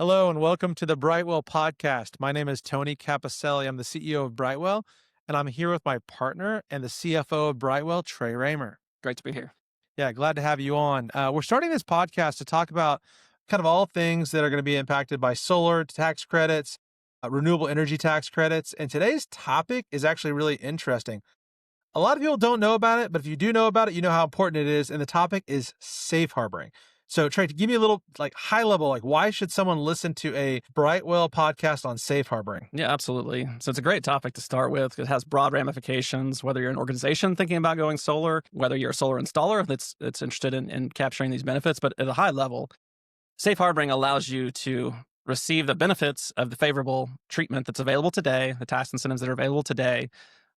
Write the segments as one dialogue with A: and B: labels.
A: Hello and welcome to the Brightwell Podcast. My name is Tony Capucille. I'm the CEO of Brightwell, and I'm here with my partner and the CFO of Brightwell, Trey Raymer.
B: Great to be here.
A: Yeah, glad to have you on. We're starting this podcast to talk about kind of all things that are going to be impacted by solar tax credits, renewable energy tax credits. And today's topic is actually really interesting. A lot of people don't know about it, but if you do know about it, you know how important it is. And the topic is safe harboring. So Trey, give me a little high level, why should someone listen to a Brightwell podcast on safe harboring?
B: Yeah, absolutely. So it's a great topic to start with. It has broad ramifications, whether you're an organization thinking about going solar, whether you're a solar installer that's interested in capturing these benefits. But at a high level, safe harboring allows you to receive the benefits of the favorable treatment that's available today, the tax incentives that are available today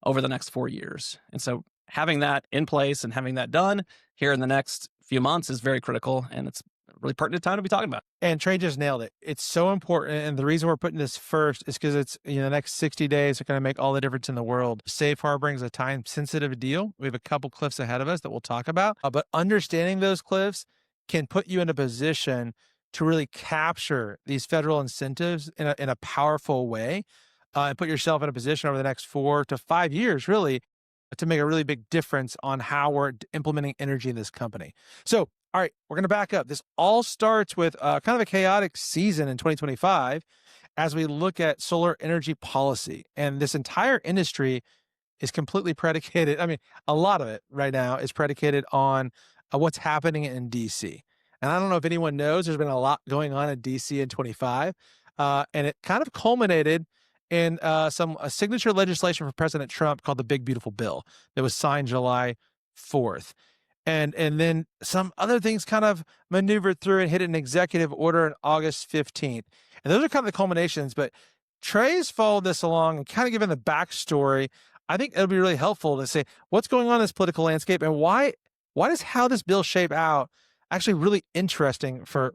B: over the next 4 years. And so having that in place and having that done here in the next few months is very critical, and it's a really pertinent time to be talking about.
A: And Trey just nailed it. It's so important. And the reason we're putting this first is because it's, the next 60 days are going to make all the difference in the world. Safe harboring is a time sensitive deal. We have a couple cliffs ahead of us that we'll talk about, but understanding those cliffs can put you in a position to really capture these federal incentives in a powerful way, and put yourself in a position over the next 4 to 5 years, really, to make a really big difference on how we're implementing energy in this company. So, all right, we're going to back up. This all starts with kind of a chaotic season in 2025 as we look at solar energy policy. And this entire industry is completely predicated. I mean, a lot of it right now is predicated on what's happening in DC. And I don't know if anyone knows, there's been a lot going on in DC in 25. And it kind of culminated in some signature legislation for President Trump called the Big Beautiful Bill that was signed July 4th. And then some other things kind of maneuvered through and hit an executive order on August 15th. And those are kind of the culminations, but Trey's followed this along and kind of given the backstory. I think it'll be really helpful to say what's going on in this political landscape and why does how this bill shape out actually really interesting for.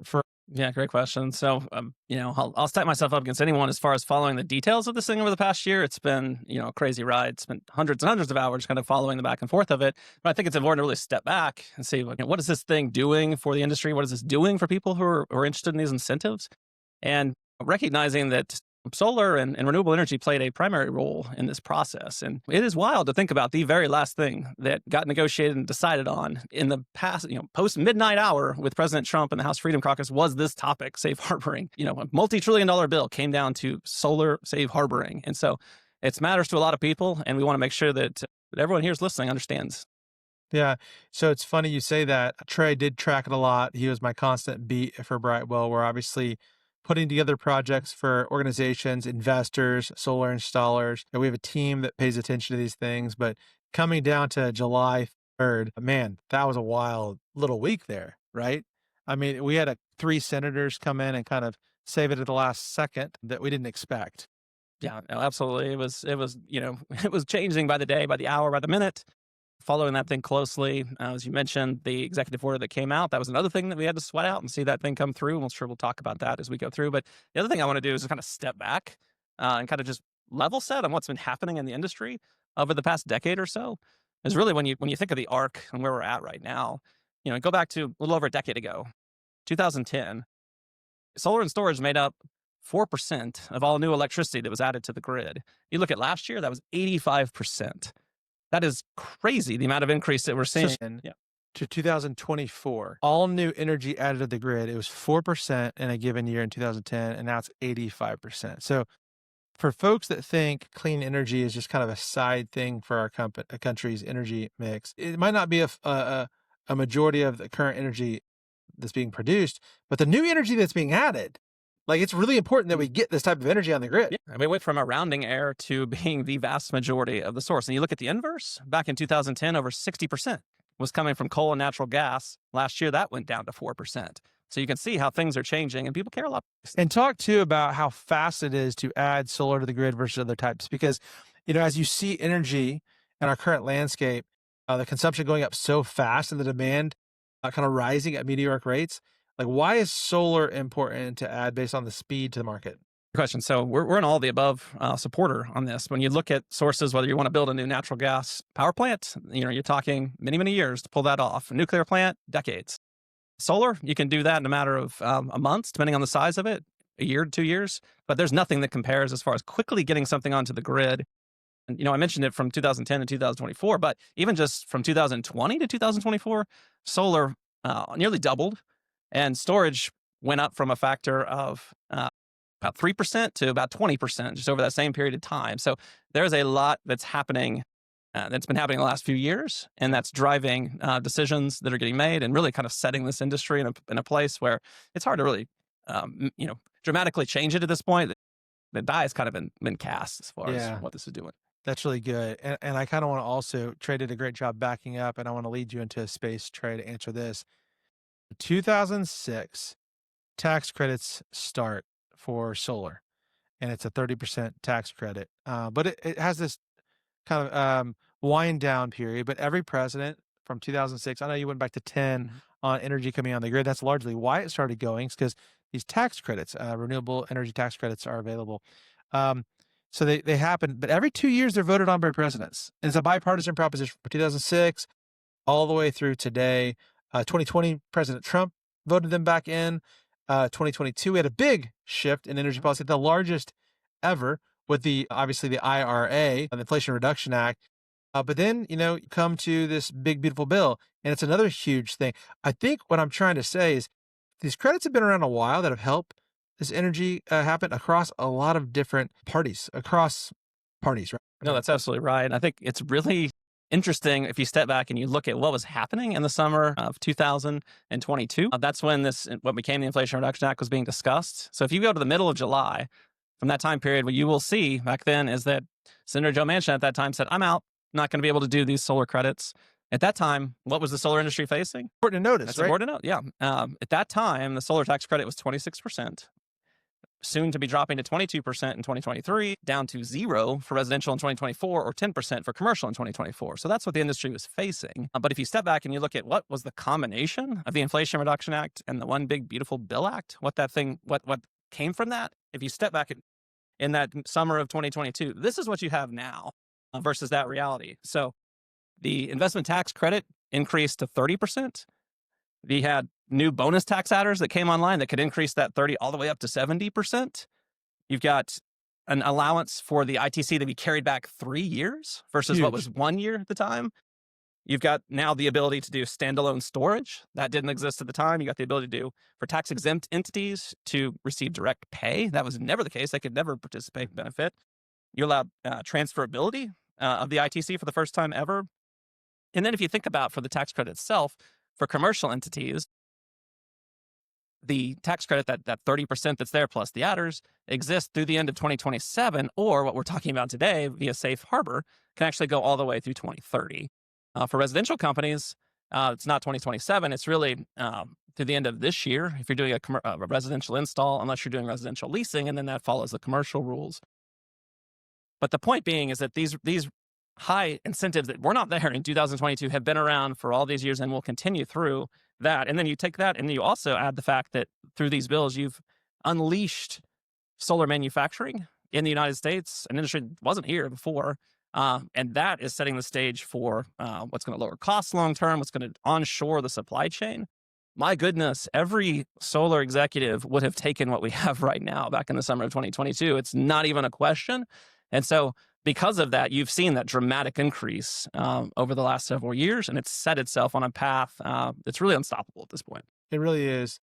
B: Yeah, great question. So, I'll stack myself up against anyone as far as following the details of this thing over the past year. It's been, a crazy ride. Spent hundreds and hundreds of hours kind of following the back and forth of it. But I think it's important to really step back and see, what is this thing doing for the industry? What is this doing for people who are interested in these incentives? And recognizing that solar and renewable energy played a primary role in this process. And it is wild to think about the very last thing that got negotiated and decided on in the past, post midnight hour with President Trump and the House Freedom Caucus was this topic, safe harboring. A multi-trillion-dollar bill came down to solar safe harboring. And so it matters to a lot of people, and we want to make sure that everyone here is listening understands.
A: Yeah. So it's funny you say that. Trey did track it a lot. He was my constant beat for Brightwell. We're obviously putting together projects for organizations, investors, solar installers. And we have a team that pays attention to these things. But coming down to July 3rd, man, that was a wild little week there, right? I mean, we had 3 senators come in and kind of save it at the last second that we didn't expect.
B: Yeah, no, absolutely. It was, it was changing by the day, by the hour, by the minute. Following that thing closely, as you mentioned, the executive order that came out, that was another thing that we had to sweat out and see that thing come through. And we'll talk about that as we go through. But the other thing I want to do is just kind of step back and kind of just level set on what's been happening in the industry over the past decade or so. Is really when you think of the arc and where we're at right now, go back to a little over a decade ago, 2010, solar and storage made up 4% of all new electricity that was added to the grid. You look at last year, that was 85%. That is crazy, the amount of increase that we're seeing.
A: To 2024, all new energy added to the grid, it was 4% in a given year in 2010, and now it's 85%. So for folks that think clean energy is just kind of a side thing for our country's energy mix, it might not be a majority of the current energy that's being produced, but the new energy that's being added, it's really important that we get this type of energy on the grid.
B: Yeah, we went from a rounding error to being the vast majority of the source. And you look at the inverse, back in 2010, over 60% was coming from coal and natural gas. Last year, that went down to 4%. So you can see how things are changing and people care a lot.
A: And talk too about how fast it is to add solar to the grid versus other types. Because, as you see energy in our current landscape, the consumption going up so fast and the demand kind of rising at meteoric rates, why is solar important to add based on the speed to the market?
B: Question. So we're an all the above supporter on this. When you look at sources, whether you want to build a new natural gas power plant, you're talking many, many years to pull that off. A nuclear plant, decades. Solar, you can do that in a matter of a month, depending on the size of it. a year, 2 years, but there's nothing that compares as far as quickly getting something onto the grid. And, I mentioned it from 2010 to 2024, but even just from 2020 to 2024, solar nearly doubled, and storage went up from a factor of about 3% to about 20% just over that same period of time. So there's a lot that's happening, that's been happening the last few years, and that's driving decisions that are getting made and really kind of setting this industry in a place where it's hard to really, dramatically change it at this point. The die has kind of been cast as far as what this is doing.
A: That's really good. And I kind of want to also, Trey did a great job backing up, and I want to lead you into a space, Trey, to answer this. 2006 tax credits start for solar, and it's a 30% tax credit. But it has this kind of wind down period. But every president from 2006, I know you went back to 10 on energy coming on the grid. That's largely why it started going, because these tax credits, renewable energy tax credits, are available. So they happen, but every 2 years they're voted on by presidents. And it's a bipartisan proposition from 2006 all the way through today. 2020, President Trump voted them back in. 2022, we had a big shift in energy policy, the largest ever, with obviously the IRA, the Inflation Reduction Act. But then, you come to this big, beautiful bill, and it's another huge thing. I think what I'm trying to say is these credits have been around a while that have helped this energy happen across a lot of different parties, right?
B: No, that's absolutely right. And I think it's really interesting if you step back and you look at what was happening in the summer of 2022. That's when what became the Inflation Reduction Act was being discussed. So if you go to the middle of July, from that time period, what you will see back then is that Senator Joe Manchin at that time said, I'm out, not going to be able to do these solar credits. At that time, what was the solar industry facing?
A: Important to notice,
B: That's
A: right?
B: important to note, yeah. At that time, the solar tax credit was 26%. Soon to be dropping to 22% in 2023, down to 0 for residential in 2024, or 10% for commercial in 2024. So that's what the industry was facing. But if you step back and you look at what was the combination of the Inflation Reduction Act and the One Big Beautiful Bill Act, what came from that, if you step back in that summer of 2022, this is what you have now versus that reality. So the investment tax credit increased to 30%. We had new bonus tax adders that came online that could increase that 30 all the way up to 70%. You've got an allowance for the ITC to be carried back 3 years versus what was 1 year at the time. You've got now the ability to do standalone storage. That didn't exist at the time. You got the ability to do for tax exempt entities to receive direct pay. That was never the case. They could never participate and benefit. You allowed transferability of the ITC for the first time ever. And then if you think about for the tax credit itself, for commercial entities, the tax credit, that 30% that's there plus the adders, exists through the end of 2027, or what we're talking about today via safe harbor can actually go all the way through 2030. For residential companies, it's not 2027. It's really to the end of this year if you're doing a residential install, unless you're doing residential leasing, and then that follows the commercial rules. But the point being is that these high incentives that were not there in 2022 have been around for all these years and will continue through that. And then you take that and you also add the fact that through these bills, you've unleashed solar manufacturing in the United States, an industry that wasn't here before. And that is setting the stage for what's going to lower costs long-term, what's going to onshore the supply chain. My goodness, every solar executive would have taken what we have right now back in the summer of 2022. It's not even a question. And so because of that, you've seen that dramatic increase over the last several years, and it's set itself on a path that's really unstoppable at this point.
A: It really is.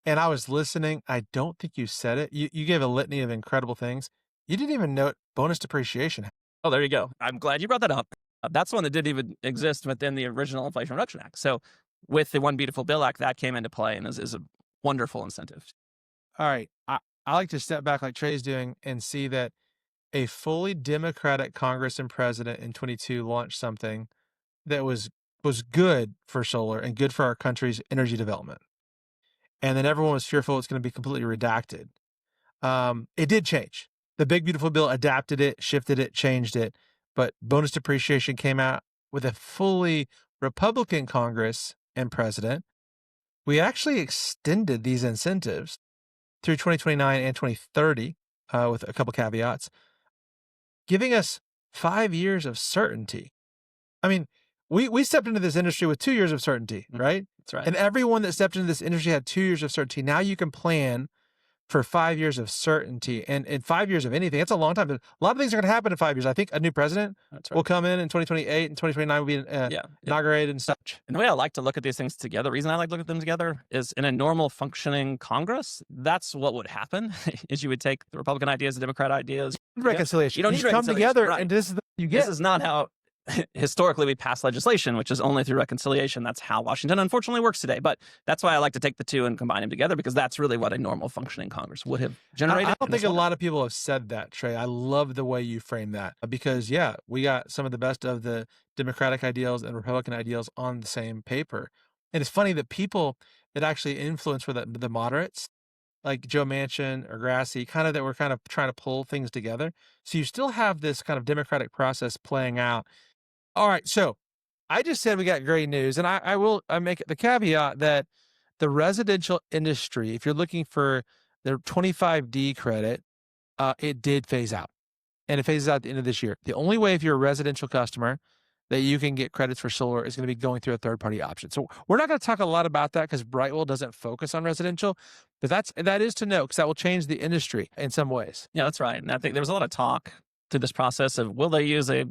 A: And I was listening. I don't think you said it. You gave a litany of incredible things. You didn't even note bonus depreciation.
B: Oh, there you go. I'm glad you brought that up. That's one that didn't even exist within the original Inflation Reduction Act. So with the One Beautiful Bill Act, that came into play and is a wonderful incentive.
A: All right. I like to step back like Trey's doing and see that a fully Democratic Congress and president in 22 launched something that was good for solar and good for our country's energy development. And then everyone was fearful it's going to be completely redacted. It did change. The Big Beautiful Bill adapted it, shifted it, changed it. But bonus depreciation came out with a fully Republican Congress and president. We actually extended these incentives through 2029 and 2030 with a couple caveats, giving us 5 years of certainty. I mean, we stepped into this industry with 2 years of certainty, right?
B: That's right.
A: And everyone that stepped into this industry had 2 years of certainty. Now you can plan for 5 years of certainty. And in 5 years of anything, it's a long time. A lot of things are going to happen in 5 years. I think a new president will come in 2028, and 2029 will be inaugurated and such.
B: And the way I like to look at these things together, the reason I like to look at them together is in a normal functioning Congress, that's what would happen is you would take the Republican ideas, the Democrat ideas.
A: Reconciliation.
B: You don't need
A: come
B: reconciliation,
A: together,
B: right.
A: and this is you get.
B: This is not how historically we pass legislation, which is only through reconciliation. That's how Washington unfortunately works today. But that's why I like to take the two and combine them together, because that's really what a normal functioning Congress would have generated.
A: I don't think a lot of people have said that, Trey. I love the way you frame that, because we got some of the best of the Democratic ideals and Republican ideals on the same paper. And it's funny that people that actually influence were the moderates, like Joe Manchin or Grassley, that were kind of trying to pull things together. So you still have this kind of democratic process playing out. All right, so I just said we got great news, and I make the caveat that the residential industry, if you're looking for the 25D credit, it did phase out, and it phases out at the end of this year. The only way, if you're a residential customer, that you can get credits for solar is going to be going through a third-party option. So we're not going to talk a lot about that because Brightwell doesn't focus on residential, but that is to know, because that will change the industry in some ways.
B: Yeah, that's right. And I think there was a lot of talk through this process of, will they use a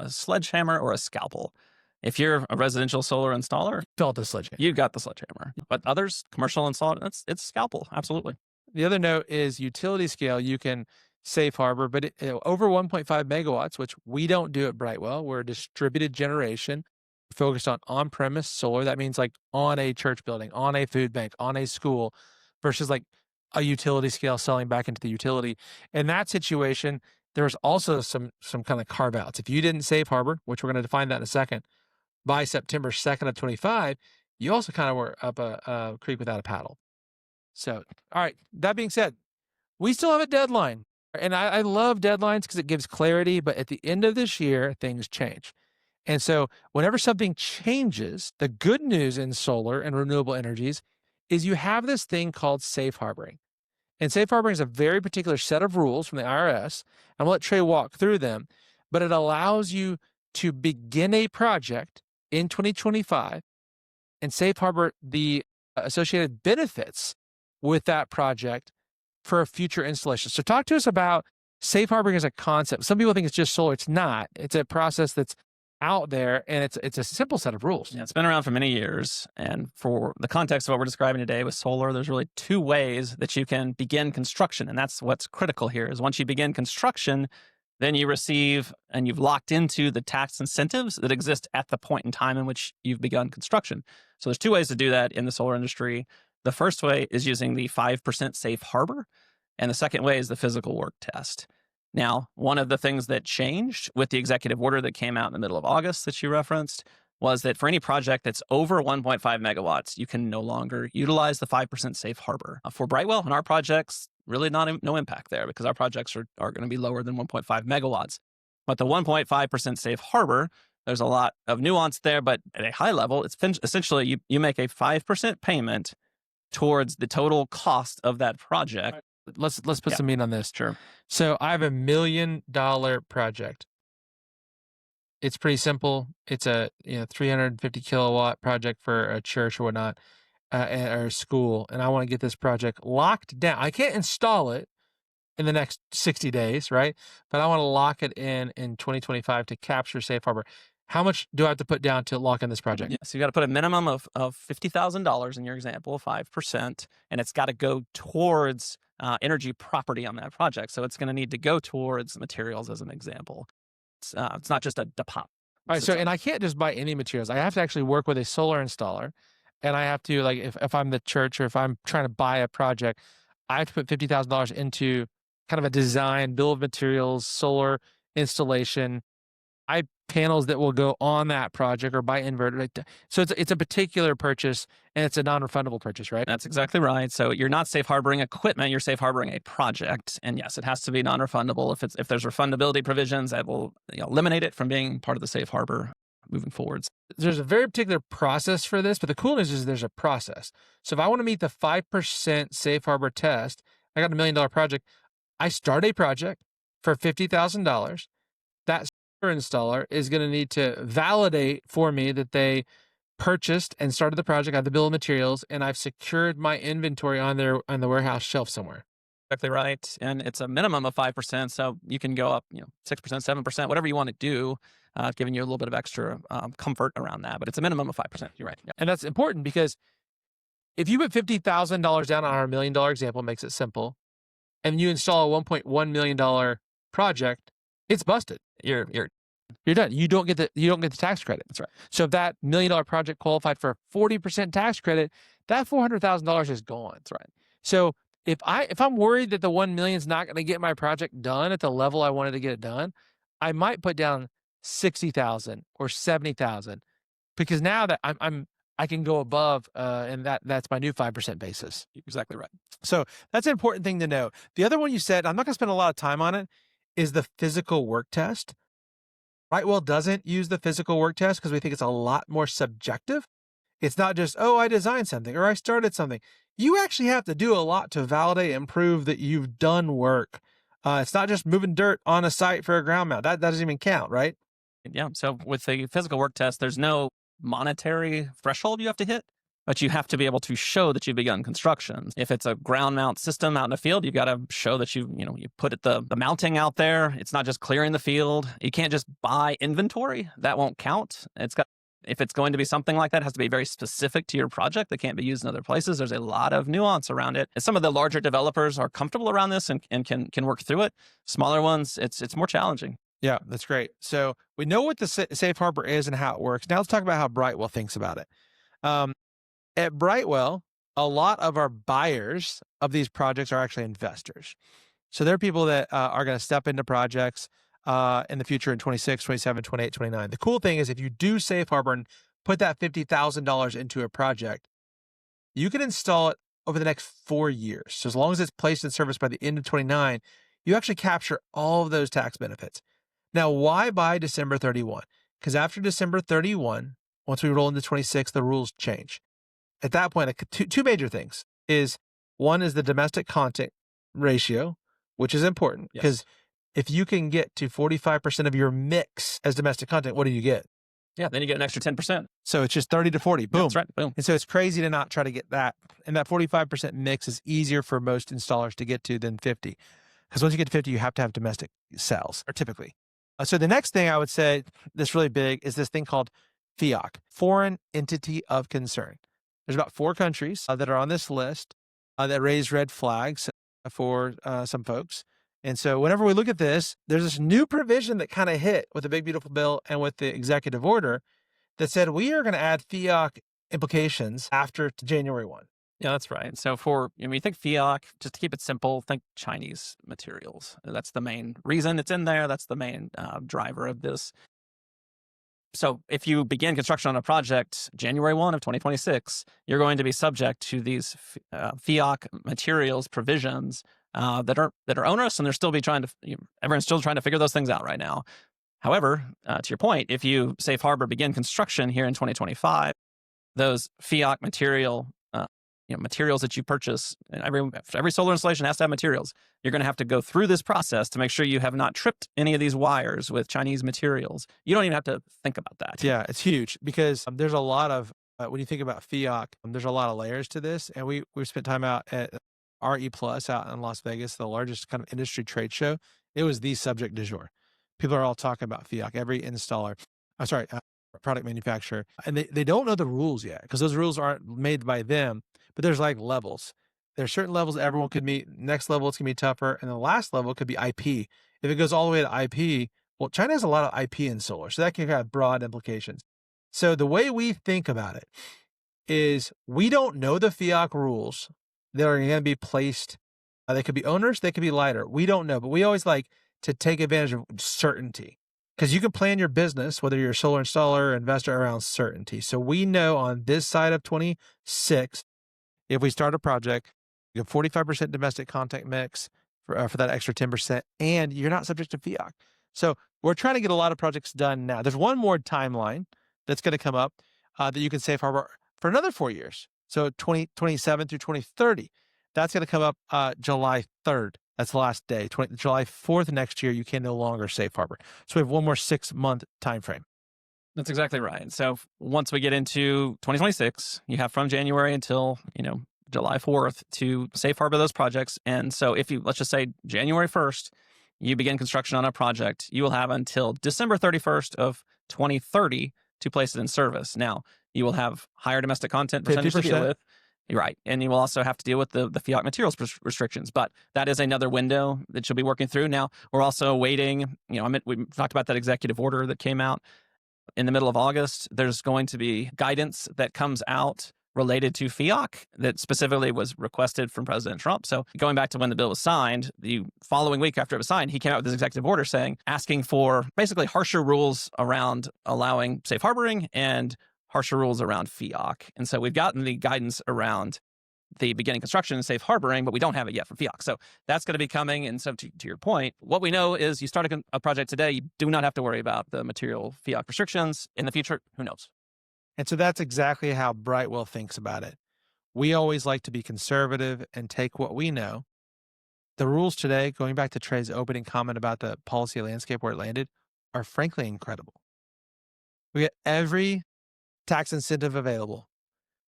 B: sledgehammer or a scalpel? If you're a residential solar installer,
A: Felt the sledgehammer.
B: You got the sledgehammer. But others, commercial installer, it's scalpel. Absolutely.
A: The other note is utility scale. You can safe harbor, but over 1.5 megawatts, which we don't do at Brightwell. We're a distributed generation focused on on-premise solar. That means like on a church building, on a food bank, on a school, versus like a utility scale selling back into the utility. In that situation, there's also some kind of carve outs. If you didn't safe harbor, which we're going to define that in a second, by September 2nd of 25, you also kind of were up a creek without a paddle. So, all right, that being said, we still have a deadline. And I love deadlines because it gives clarity, but at the end of this year, things change. And so whenever something changes, the good news in solar and renewable energies is you have this thing called safe harboring. And safe harboring is a very particular set of rules from the IRS. I'm going to let Trey walk through them, but it allows you to begin a project in 2025 and safe harbor the associated benefits with that project for a future installation. So talk to us about safe harboring as a concept. Some people think it's just solar. It's not. It's a process that's out there, and it's a simple set of rules.
B: Yeah, it's been around for many years. And for the context of what we're describing today with solar, there's really two ways that you can begin construction. And that's what's critical here is once you begin construction, then you receive and you've locked into the tax incentives that exist at the point in time in which you've begun construction. So there's two ways to do that in the solar industry. The first way is using the 5% safe harbor, and the second way is the physical work test. Now, one of the things that changed with the executive order that came out in the middle of August that you referenced was that for any project that's over 1.5 megawatts, you can no longer utilize the 5% safe harbor. For Brightwell and our projects, really no impact there because our projects are going to be lower than 1.5 megawatts. But the 1.5% safe harbor, there's a lot of nuance there, but at a high level, it's essentially you make a 5% payment towards the total cost of that project.
A: Let's put some meat on this.
B: Sure.
A: So I have $1 million project. It's pretty simple. It's a 350 kilowatt project for a church or whatnot, or a school, and I want to get this project locked down. I can't install it in the next 60 days, right? But I want to lock it in 2025 to capture safe harbor. How much do I have to put down to lock in this project?
B: Yeah, so you got to put a minimum of $50,000 in your example, 5%, and it's got to go towards energy property on that project. So it's going to need to go towards materials as an example. It's not just a deposit.
A: All right. So, and I can't just buy any materials. I have to actually work with a solar installer, and I have to, like, if I'm the church or if I'm trying to buy a project, I have to put $50,000 into kind of a design, bill of materials, solar installation, panels that will go on that project or buy inverter. So it's a particular purchase and it's a non-refundable purchase, right?
B: That's exactly right. So you're not safe harboring equipment, you're safe harboring a project. And yes, it has to be non-refundable. If there's refundability provisions that will eliminate it from being part of the safe harbor moving forwards.
A: There's a very particular process for this, but the cool news is there's a process. So if I want to meet the 5% safe harbor test, I got $1 million project. I start a project for $50,000. That installer is going to need to validate for me that they purchased and started the project. I have the bill of materials, and I've secured my inventory on the warehouse shelf somewhere.
B: Exactly right. And it's a minimum of 5%. So you can go up, 6%, 7%, whatever you want to do, giving you a little bit of extra comfort around that. But it's a minimum of 5%. You're right. Yeah.
A: And that's important because if you put $50,000 down on our $1 million example, makes it simple, and you install a $1.1 million project, it's busted.
B: You're
A: done. You don't get the tax credit.
B: That's right.
A: So if that $1 million project qualified for a 40% tax credit, that $400,000 is gone.
B: That's right.
A: So if I'm worried that the 1 million is not going to get my project done at the level I wanted to get it done, I might put down 60,000 or 70,000 because now that I can go above, and that's my new 5% basis.
B: Exactly right.
A: So that's an important thing to know. The other one you said, I'm not going to spend a lot of time on it, is the physical work test. Brightwell doesn't use the physical work test because we think it's a lot more subjective. It's not just, oh, I designed something or I started something. You actually have to do a lot to validate and prove that you've done work. It's not just moving dirt on a site for a ground mount. That doesn't even count, right?
B: Yeah. So with the physical work test, there's no monetary threshold you have to hit, but you have to be able to show that you've begun construction. If it's a ground mount system out in the field, you've got to show that you put the mounting out there. It's not just clearing the field. You can't just buy inventory. That won't count. If it's going to be something like that, it has to be very specific to your project. That can't be used in other places. There's a lot of nuance around it. And some of the larger developers are comfortable around this and can work through it. Smaller ones, it's more challenging.
A: Yeah, that's great. So we know what the safe harbor is and how it works. Now let's talk about how Brightwell thinks about it. At Brightwell, a lot of our buyers of these projects are actually investors. So they're people that are going to step into projects in the future in 26, 27, 28, 29. The cool thing is if you do safe harbor and put that $50,000 into a project, you can install it over the next 4 years. So as long as it's placed in service by the end of 29, you actually capture all of those tax benefits. Now, why by December 31? Because after December 31, once we roll into 26, the rules change. At that point, two major things is one is the domestic content ratio, which is important because if you can get to 45% of your mix as domestic content, what do you get?
B: Yeah, then you get an extra 10%.
A: So it's just 30 to 40. Boom.
B: That's right. Boom.
A: And so it's crazy to not try to get that. And that 45% mix is easier for most installers to get to than 50. Because once you get to 50, you have to have domestic sales, or typically. So the next thing I would say that's really big is this thing called FEOC, Foreign Entity of Concern. There's about 4 countries that are on this list that raise red flags for some folks. And so whenever we look at this, there's this new provision that kind of hit with the Big Beautiful Bill and with the executive order that said we are going to add FEOC implications after January 1.
B: Yeah, that's right. So you think FEOC, just to keep it simple, think Chinese materials. That's the main reason it's in there. That's the main driver of this. So if you begin construction on a project January 1 of 2026, you're going to be subject to these FEOC materials provisions that are onerous, and everyone's still trying to figure those things out right now. However, to your point, if you safe harbor begin construction here in 2025, those FEOC materials that you purchase, and every solar installation has to have materials. You're going to have to go through this process to make sure you have not tripped any of these wires with Chinese materials. You don't even have to think about that.
A: Yeah, it's huge because there's a lot of, when you think about FEOC, there's a lot of layers to this. And we spent time out at RE Plus out in Las Vegas, the largest kind of industry trade show. It was the subject du jour. People are all talking about FEOC, every installer. Product manufacturer, and they don't know the rules yet because those rules aren't made by them, but there's like levels. There's certain levels that everyone could meet. Next level, it's going to be tougher. And the last level could be IP. If it goes all the way to IP, well, China has a lot of IP in solar, so that can have broad implications. So the way we think about it is we don't know the FEOC rules that are going to be placed. They could be onerous, they could be lighter. We don't know, but we always like to take advantage of certainty. Because you can plan your business, whether you're a solar installer or investor, around certainty. So we know on this side of 26, if we start a project, you have 45% domestic content mix for that extra 10%, and you're not subject to FEOC. So we're trying to get a lot of projects done now. There's one more timeline that's going to come up that you can safe harbor for another 4 years. So 2027 through 2030. That's going to come up July 3rd. That's the last day. July 4th next year, you can no longer safe harbor. So we have one more 6-month time frame.
B: That's exactly right. So once we get into 2026, you have from January until July 4th to safe harbor those projects. And so if you, let's just say January 1st, you begin construction on a project, you will have until December 31st of 2030 to place it in service. Now, you will have higher domestic content percentage to deal
A: 50%.
B: with. You're right. And you will also have to deal with the FEOC materials restrictions. But that is another window that you'll be working through. Now, we're also waiting. We talked about that executive order that came out in the middle of August. There's going to be guidance that comes out related to FEOC that specifically was requested from President Trump. So going back to when the bill was signed, the following week after it was signed, he came out with this executive order asking for basically harsher rules around allowing safe harboring and harsher rules around FEOC. And so we've gotten the guidance around the beginning construction and safe harboring, but we don't have it yet for FEOC. So that's going to be coming. And so to your point, what we know is you start a project today, you do not have to worry about the material FEOC restrictions. In the future, who knows?
A: And so that's exactly how Brightwell thinks about it. We always like to be conservative and take what we know. The rules today, going back to Trey's opening comment about the policy landscape where it landed, are frankly incredible. We get every tax incentive available.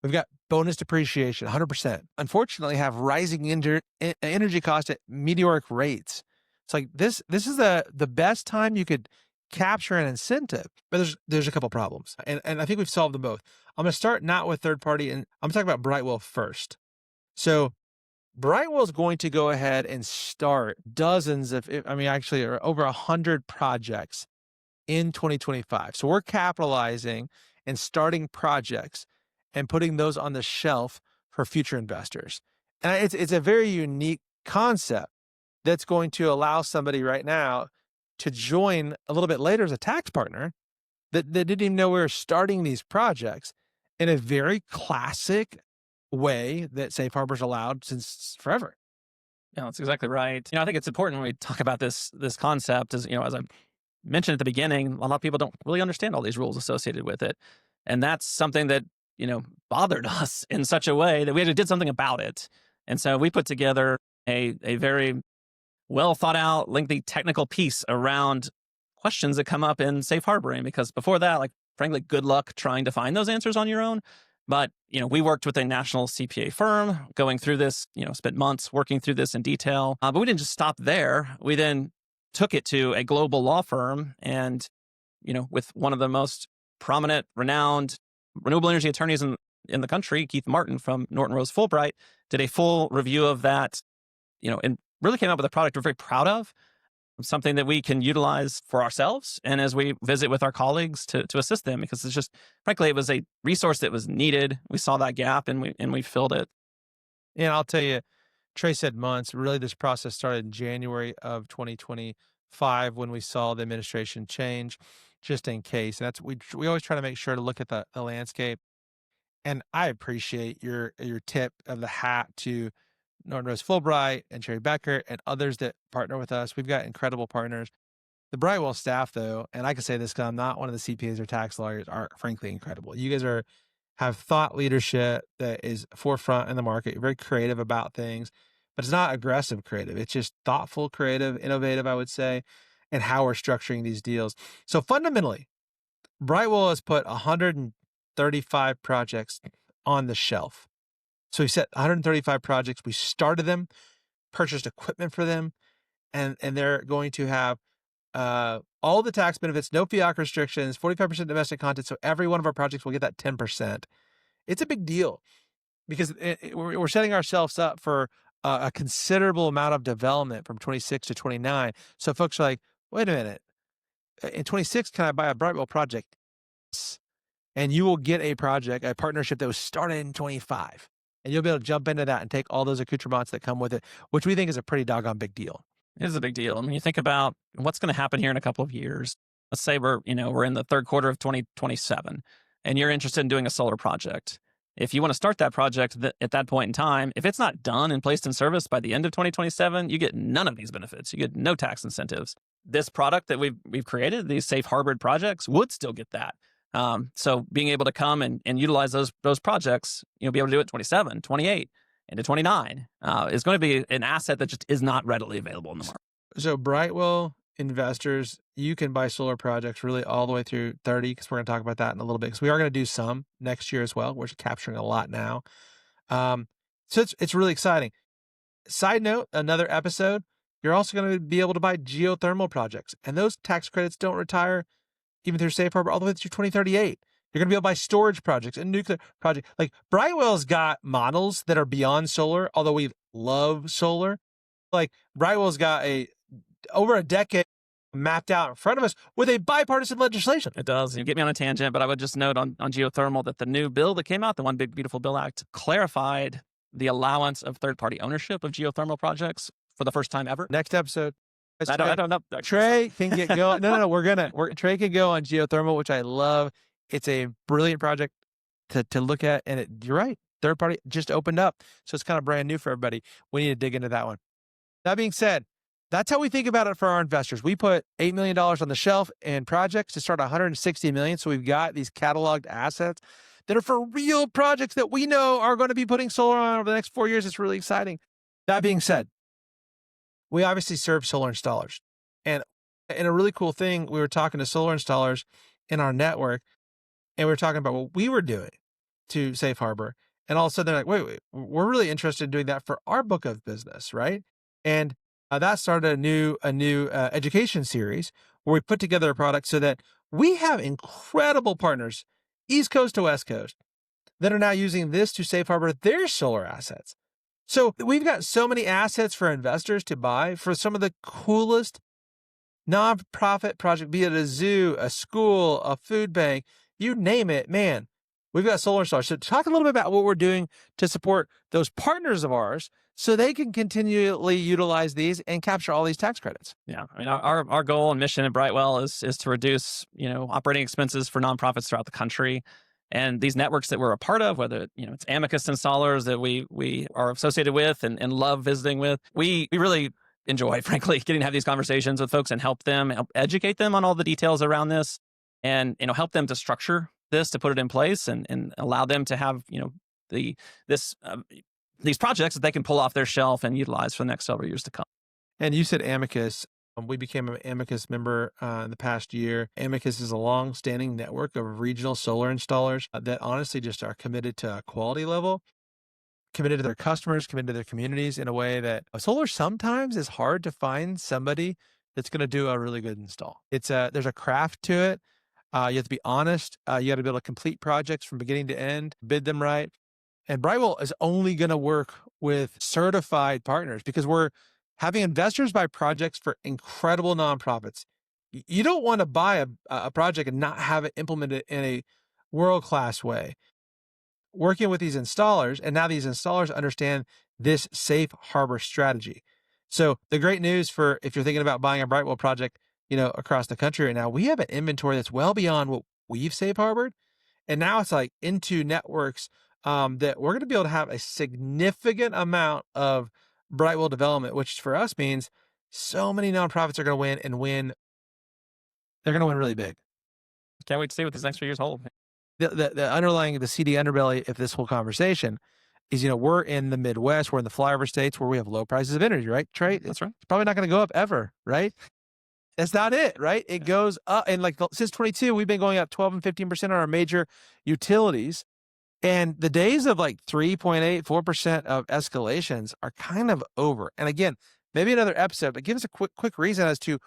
A: We've got bonus depreciation, 100%. Unfortunately, have rising energy costs at meteoric rates. It's like this is the best time you could capture an incentive, but there's a couple problems, and I think we've solved them both. I'm going to start not with third party, and I'm talking about Brightwell first. So Brightwell is going to go ahead and start dozens of, actually over 100 projects in 2025. So we're capitalizing and starting projects and putting those on the shelf for future investors. And it's a very unique concept that's going to allow somebody right now to join a little bit later as a tax partner that didn't even know we were starting these projects in a very classic way that safe harbor's allowed since forever.
B: Yeah, that's exactly right. I think it's important when we talk about this concept is, as I mentioned at the beginning, a lot of people don't really understand all these rules associated with it. And that's something that, bothered us in such a way that we actually did something about it. And so we put together a very well thought out, lengthy technical piece around questions that come up in safe harboring, because before that, frankly, good luck trying to find those answers on your own. But, we worked with a national CPA firm going through this, spent months working through this in detail. But we didn't just stop there. We then took it to a global law firm and, with one of the most prominent, renowned renewable energy attorneys in the country, Keith Martin from Norton Rose Fulbright, did a full review of that, and really came up with a product we're very proud of, something that we can utilize for ourselves and as we visit with our colleagues to assist them, because it's just, frankly, it was a resource that was needed. We saw that gap and we filled it.
A: And I'll tell you, Trey said months. Really, this process started in January of 2025 when we saw the administration change, just in case. And that's we always try to make sure to look at the landscape. And I appreciate your tip of the hat to Norton Rose Fulbright and Cherry Becker and others that partner with us. We've got incredible partners. The Brightwell staff, though, and I can say this because I'm not one of the CPAs or tax lawyers, are frankly incredible. You guys have thought leadership that is forefront in the market. You're very creative about things, but it's not aggressive creative. It's just thoughtful, creative, innovative, I would say, and how we're structuring these deals. So fundamentally, Brightwell has put 135 projects on the shelf. So we set 135 projects. We started them, purchased equipment for them, and they're going to have all the tax benefits, no FEOC restrictions, 45% domestic content. So every one of our projects will get that 10%. It's a big deal because we're setting ourselves up for a considerable amount of development from 26 to 29. So folks are like, wait a minute, in 26, can I buy a Brightwell project? Yes. And you will get a partnership that was started in 25. And you'll be able to jump into that and take all those accoutrements that come with it, which we think is a pretty doggone big deal.
B: It is a big deal. I mean, you think about what's going to happen here in a couple of years. Let's say we're in the third quarter of 2027 and you're interested in doing a solar project. If you want to start that project at that point in time, if it's not done and placed in service by the end of 2027, you get none of these benefits. You get no tax incentives. This product that we've created, these safe harbored projects, would still get that. So being able to come and utilize those projects, be able to do it 27, 28, into 29 is going to be an asset that just is not readily available in the market.
A: So Brightwell investors, you can buy solar projects really all the way through 30, because we're going to talk about that in a little bit, because we are going to do some next year as well. We're capturing a lot now. So it's really exciting. Side note, another episode, you're also going to be able to buy geothermal projects, and those tax credits don't retire even through safe harbor all the way through 2038. You're going to be able to buy storage projects and nuclear projects. Like Brightwell's got models that are beyond solar, although we love solar. Like Brightwell's got over a decade mapped out in front of us with a bipartisan legislation.
B: It does. You get me on a tangent, but I would just note on geothermal that the new bill that came out, the One Big Beautiful Bill Act, clarified the allowance of third-party ownership of geothermal projects for the first time ever.
A: Next episode.
B: I don't know.
A: Trey can get going. No. Trey can go on geothermal, which I love. It's a brilliant project to look at. And you're right. Third party just opened up. So it's kind of brand new for everybody. We need to dig into that one. That being said, that's how we think about it for our investors. We put $8 million on the shelf in projects to start $160 million. So we've got these cataloged assets that are for real projects that we know are going to be putting solar on over the next 4 years. It's really exciting. That being said, we obviously serve solar installers. And a really cool thing, we were talking to solar installers in our network, and we were talking about what we were doing to safe harbor. And all of a sudden they're like, wait, we're really interested in doing that for our book of business, right? And that started a new education series where we put together a product so that we have incredible partners, East Coast to West Coast, that are now using this to safe harbor their solar assets. So we've got so many assets for investors to buy for some of the coolest nonprofit projects, be it a zoo, a school, a food bank, you name it, man. We've got solar installers. So talk a little bit about what we're doing to support those partners of ours so they can continually utilize these and capture all these tax credits.
B: Yeah. I mean, our goal and mission at Brightwell is to reduce, operating expenses for nonprofits throughout the country. And these networks that we're a part of, whether it's Amicus installers that we are associated with and love visiting with, we really enjoy, frankly, getting to have these conversations with folks and help educate them on all the details around this, and help them to structure this, to put it in place, and allow them to have these projects that they can pull off their shelf and utilize for the next several years to come.
A: And you said Amicus. We became an Amicus member in the past year. Amicus is a long-standing network of regional solar installers that honestly just are committed to a quality level, committed to their customers, committed to their communities in a way that solar sometimes is hard to find somebody that's going to do a really good install. There's a craft to it. You have to be honest. You got to be able to complete projects from beginning to end, bid them right. And Brightwell is only going to work with certified partners because we're having investors buy projects for incredible nonprofits. You don't want to buy a project and not have it implemented in a world-class way. Working with these installers, and now these installers understand this safe harbor strategy. So the great news for if you're thinking about buying a Brightwell project, across the country right now, we have an inventory that's well beyond what we've safe harbored. And now it's like into networks that we're going to be able to have a significant amount of Brightwell development, which for us means so many nonprofits are going to win and win. They're going to win really big.
B: Can't wait to see what these next few years hold.
A: The underlying, the seedy underbelly of this whole conversation is, we're in the Midwest, we're in the flyover states where we have low prices of energy, right, Trey?
B: That's right.
A: It's probably not going to go up ever, right? That's not it, right? It goes up. And since 22, we've been going up 12 and 15% on our major utilities. And the days of 3.8, 4% of escalations are kind of over. And again, maybe another episode, but give us a quick reason as to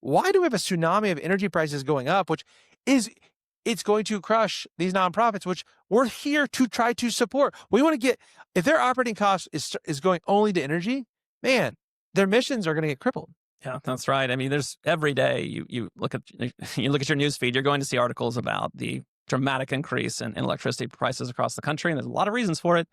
A: why do we have a tsunami of energy prices going up, which is, it's going to crush these nonprofits, which we're here to try to support. We want to get, if their operating cost is going only to energy, man, their missions are going to get crippled.
B: Yeah, that's right. I mean, there's every day you look at your news feed, you're going to see articles about the dramatic increase in electricity prices across the country, and there's a lot of reasons for it.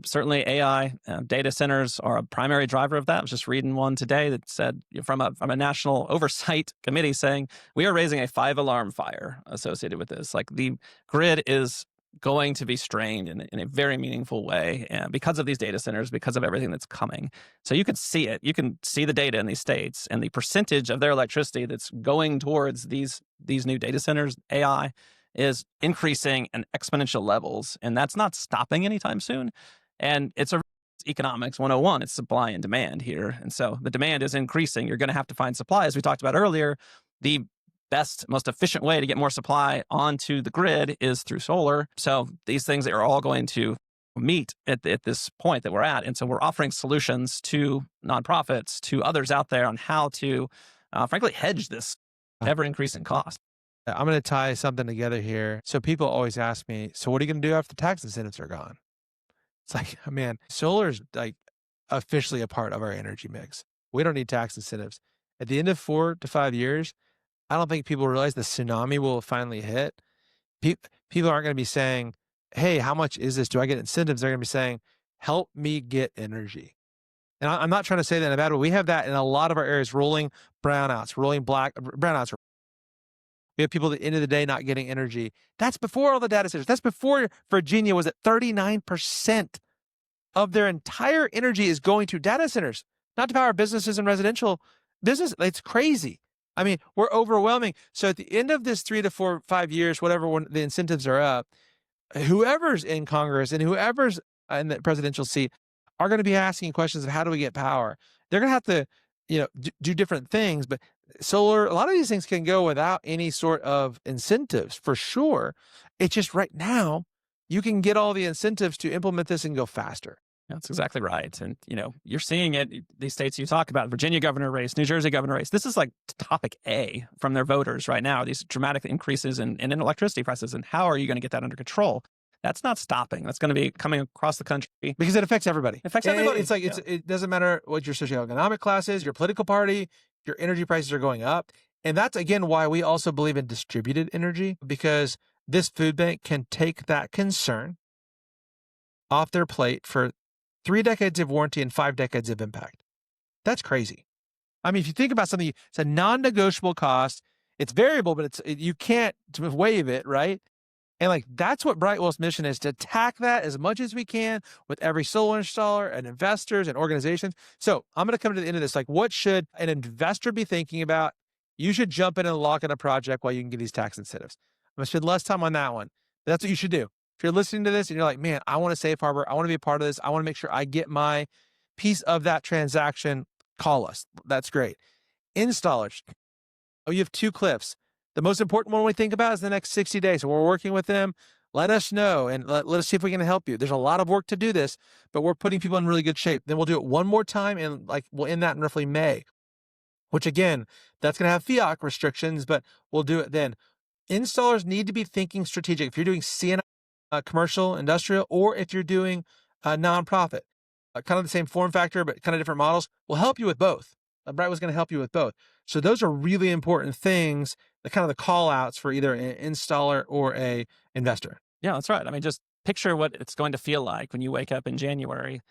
B: Certainly AI, data centers are a primary driver of that. I was just reading one today that said from a national oversight committee saying we are raising a 5-alarm fire associated with this. Like the grid is going to be strained in a very meaningful way because of these data centers, because of everything that's coming. So you can see it. You can see the data in these states and the percentage of their electricity that's going towards these new data centers, AI, is increasing in exponential levels, and that's not stopping anytime soon. And it's economics 101. It's supply and demand here. And so the demand is increasing. You're going to have to find supply. As we talked about earlier, the best, most efficient way to get more supply onto the grid is through solar. So these things are all going to meet at this point that we're at. And so we're offering solutions to nonprofits, to others out there on how to, frankly, hedge this ever increasing cost.
A: I'm going to tie something together here. So people always ask me, so what are you going to do after tax incentives are gone? It's like, man, solar is like officially a part of our energy mix. We don't need tax incentives. At the end of 4 to 5 years, I don't think people realize the tsunami will finally hit. People aren't going to be saying, hey, how much is this? Do I get incentives? They're going to be saying, help me get energy. And I'm not trying to say that in a bad way. We have that in a lot of our areas, rolling brownouts. We have people at the end of the day not getting energy. That's before all the data centers. That's before Virginia was at 39% of their entire energy is going to data centers, not to power businesses and residential business. It's crazy. I mean, we're overwhelming. So at the end of this 3 to 4, 5 years, whatever, when the incentives are up, whoever's in Congress and whoever's in the presidential seat are going to be asking questions of how do we get power? They're going to have to, do different things, but solar, a lot of these things can go without any sort of incentives for sure. It's just right now you can get all the incentives to implement this and go faster.
B: That's exactly right. And, you're seeing it, these states you talk about, Virginia governor race, New Jersey governor race. This is like topic A from their voters right now, these dramatic increases in electricity prices. And how are you going to get that under control? That's not stopping. That's going to be coming across the country.
A: Because it affects everybody.
B: It affects everybody.
A: It's like, it doesn't matter what your socioeconomic class is, your political party, your energy prices are going up. And that's, again, why we also believe in distributed energy, because this food bank can take that concern off their plate for 3 decades of warranty and 5 decades of impact. That's crazy. I mean, if you think about something, it's a non-negotiable cost. It's variable, but you can't waive it, right? And like, that's what Brightwell's mission is, to attack that as much as we can with every solar installer and investors and organizations. So I'm going to come to the end of this. Like, what should an investor be thinking about? You should jump in and lock in a project while you can get these tax incentives. I'm going to spend less time on that one. But that's what you should do. If you're listening to this and you're like, man, I want to safe harbor, I want to be a part of this, I want to make sure I get my piece of that transaction, call us. That's great. Installers. Oh, you have 2 cliffs. The most important one we think about is the next 60 days. So we're working with them. Let us know and let us see if we can help you. There's a lot of work to do this, but we're putting people in really good shape. Then we'll do it one more time, and we'll end that in roughly May, which again, that's going to have FEOC restrictions, but we'll do it then. Installers need to be thinking strategic. If you're doing CNI, commercial, industrial, or if you're doing a nonprofit, kind of the same form factor, but kind of different models, we'll help you with both. Brightwell's going to help you with both. So those are really important things, the kind of the call outs for either an installer or a investor.
B: Yeah, that's right. I mean, just picture what it's going to feel like when you wake up in January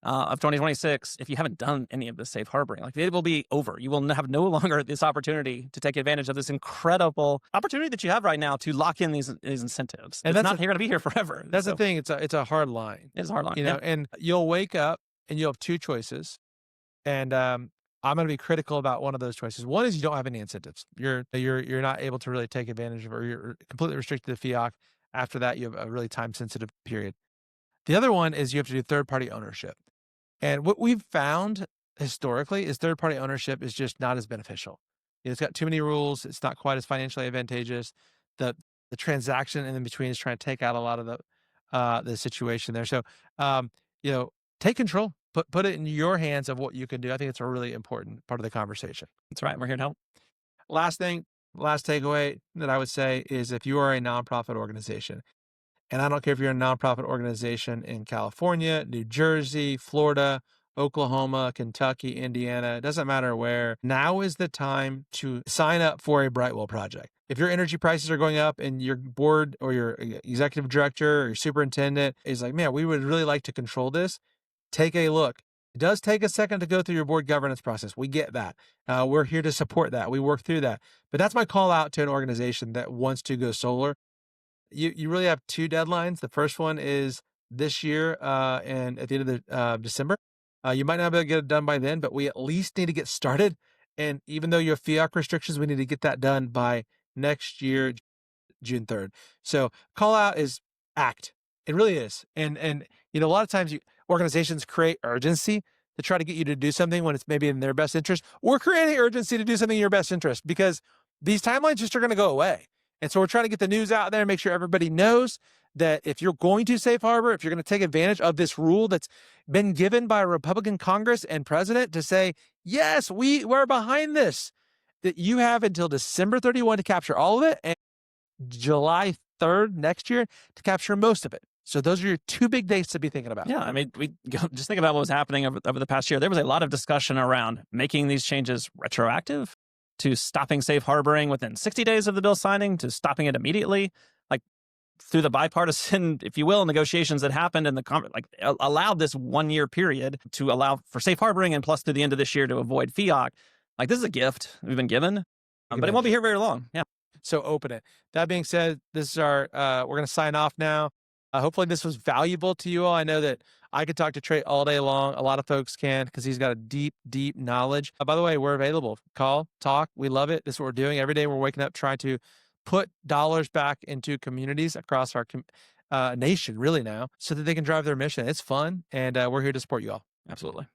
B: of 2026, if you haven't done any of this safe harboring. Like, it will be over. You will have no longer this opportunity to take advantage of this incredible opportunity that you have right now to lock in these incentives. And it's not going to be here forever.
A: That's the thing. It's a hard line.
B: It's a hard line.
A: And you'll wake up and you'll have 2 choices. And I'm going to be critical about one of those choices. One is you don't have any incentives. You're not able to really take advantage of, or you're completely restricted to FEOC. After that, you have a really time-sensitive period. The other one is you have to do third-party ownership. And what we've found historically is third-party ownership is just not as beneficial. It's got too many rules. It's not quite as financially advantageous. The transaction in between is trying to take out a lot of the situation there. So, take control. Put it in your hands of what you can do. I think it's a really important part of the conversation.
B: That's right. We're here to help.
A: Last takeaway that I would say is, if you are a nonprofit organization, and I don't care if you're a nonprofit organization in California, New Jersey, Florida, Oklahoma, Kentucky, Indiana, it doesn't matter where, now is the time to sign up for a Brightwell project. If your energy prices are going up and your board or your executive director or your superintendent is like, man, we would really like to control this, take a look. It does take a second to go through your board governance process. We get that. We're here to support that. We work through that. But that's my call out to an organization that wants to go solar. You really have 2 deadlines. The first one is this year and at the end of December. You might not be able to get it done by then, but we at least need to get started. And even though you have FEOC restrictions, we need to get that done by next year, June 3rd. So call out is act. It really is. And a lot of times organizations create urgency to try to get you to do something when it's maybe in their best interest, or creating urgency to do something in your best interest, because these timelines just are going to go away. And so we're trying to get the news out there and make sure everybody knows that if you're going to safe harbor, if you're going to take advantage of this rule that's been given by a Republican Congress and president to say, yes, we're behind this, that you have until December 31 to capture all of it and July 3rd next year to capture most of it. So those are your two big dates to be thinking about.
B: Yeah, I mean, just think about what was happening over the past year. There was a lot of discussion around making these changes retroactive, to stopping safe harboring within 60 days of the bill signing, to stopping it immediately, like through the bipartisan, if you will, negotiations that happened in allowed this 1 year period to allow for safe harboring, and plus through the end of this year to avoid FEOC. Like, this is a gift we've been given, but it won't be here very long. Yeah.
A: So open it. That being said, this is our, we're going to sign off now. Hopefully this was valuable to you all. I know that I could talk to Trey all day long. A lot of folks can, because he's got a deep, deep knowledge. By the way, we're available. Call, talk. We love it. This is what we're doing. Every day we're waking up trying to put dollars back into communities across our nation, really now, so that they can drive their mission. It's fun, and we're here to support you all.
B: Absolutely.